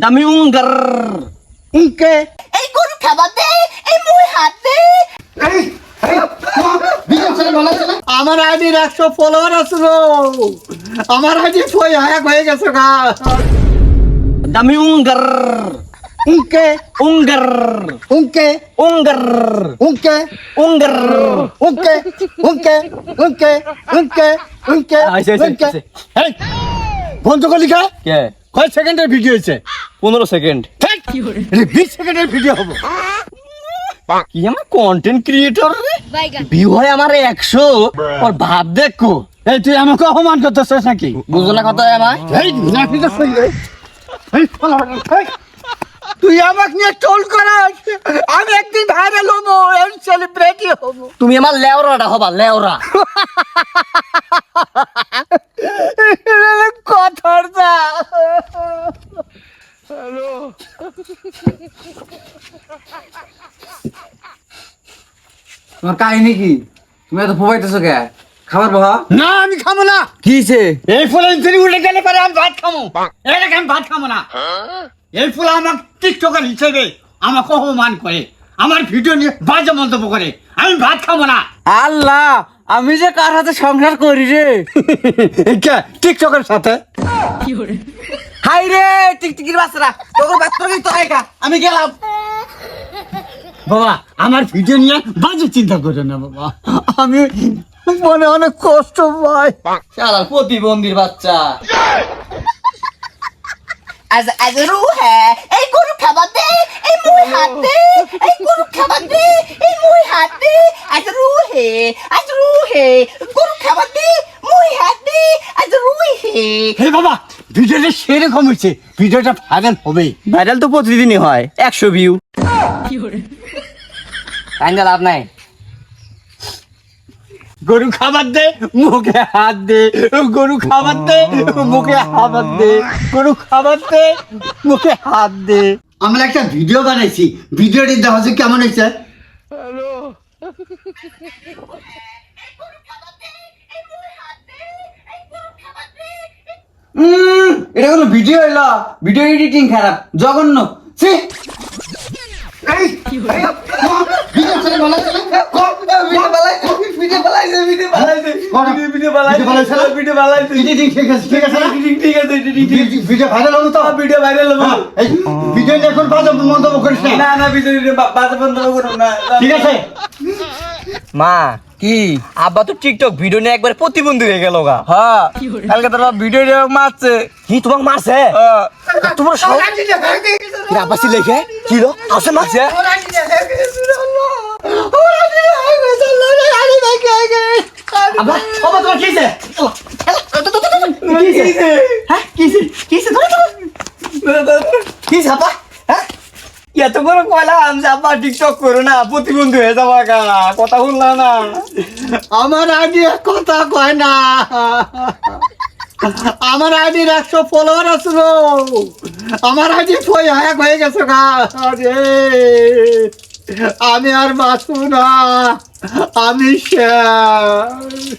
দামি উঙ্গার উনকে এই গরু খাবার দে, এই মুই হাত দে। এই ভিডিও ছেড়ে ভালো ছেলে আমার আইডির 100 ফলোয়ার আছে গো। আমার আইডি হ্যাক হয়ে গেছে গা। দামি উঙ্গার উনকে উঙ্গার উনকে উঙ্গার উনকে উঙ্গার উনকে উনকে উনকে উনকে উনকে আইছে, উনকে আইছে। এই বন্ধ করে লিখা কে কয় সেকেন্ডের ভিডিও হয়েছে 15 সেকেন্ড। এটা 20 সেকেন্ডের ভিডিও হবে কি আমার কন্টেন্ট ক্রিয়েটর রে, বাইগান ভিউ হয় আমার 100 আর ভাব দেখো। এই তুই আমাকে অপমান করতেছিস নাকি বুঝো না কথা আমার। এই নাকি তো শুনলে এই এই, তুই আমাকে নিয়ে টোল করাস আমি একদিন ভাইরাল হবো সেলিব্রিটি হবো তুমি আমার লেওরাটা হবা লেওরা। কথার যা তোমার কাহিনী কি? তুমি এত ফোবাইতেছো কে? খাবার বহা? না আমি খাবো না কিছে এই ফুল ইঞ্চুরি উঠে গেলে পরে আমি ভাত খাবো এটাকে আমি ভাত খাবো না এই ফুল আমার টিকটকার হিসেবে আমাকে অপমান করে আমার ভিডিও নিয়ে বাজে মন্তব্য করে আমি ভাত খাবো না আল্লাহ, আমি যে কার হাতে সংসার করি রে। কে টিকটকের সাথে হাই রে টিকটিকির বাচ্চারা, তোকে বাচ্চা তো একা আমি গেলাম। বাবা আমার ভিডিও নিয়ে বাজে চিন্তা করে না বাবা আমি মনে অনেক কষ্ট পাই শালা প্রতিবন্ধীর বাচ্চা। আজ আজ রুহে, এই গরু খাবার দে, এই মুই হাত দে, এই গরু খাবার দে, এই মুই হাত দে। আজ রুহে, গরু খাবার দে, মুই হাত দে, আজ রুহে। হে বাবা ভিডিওটা সেরকম হয়েছে ভিডিওটা ভাইরাল হবে ভাইরাল তো প্রতিদিনই হয় 100 ভিউ। কাইন্দা লাভ নাই। গরু খাবার দে মুখে হাত দে গরু খাবার দে মুখে হাত দে গরু খাবার দে মুখে হাত দে আমরা একটা ভিডিও বানাইছি ভিডিওটি দেখা হচ্ছে কেমন হয়েছে এটা কোনো ভিডিও এলো? ভিডিও এডিটিং খারাপ, জঘন্য। ছি! এই ভিডিও ছেড়ে ভালো ছেলে ভিডিও বানাইছে, ভিডিও বানাইছে, ভিডিও বানাইছে এডিটিং ঠিক আছে না ভিডিও ভাইরাল হলো তো ভিডিও ভাইরাল হবে। এই ভিডিও নিয়ে এখন বাজে মন্তব্য করিস না না ভিডিও বাজে বন্ধ করো না। ঠিক আছে মা কি আব্বা তো টিকটক ভিডিও নিয়ে একবার প্রতিবন্ধী হয়ে গেল গা। হ্যাঁ কালকে তোর ভিডিও মারছে। কি তোমাকে মারছে? তোমার সব কি আব্বা ছিল লেখে কি লো আছে মারছে। আব্বা বাবা তোমার কি হইছে? হ্যাঁ কি হইছে? কি হইছে? কি হইছে আব্বা? হ্যাঁ এত বড় কয়লা আমি আব্বা টিকটক করো না প্রতিবন্ধী হয়ে যাবা গা, কথা শুনলা না? আমার আইডিয়া কথা কয় না আমার আইডির 100 ফলোয়ার আছে গো আমার আইডি হ্যাক হয়ে গেছে গা আরে আমি আর বাঁচবো না আমি শেষ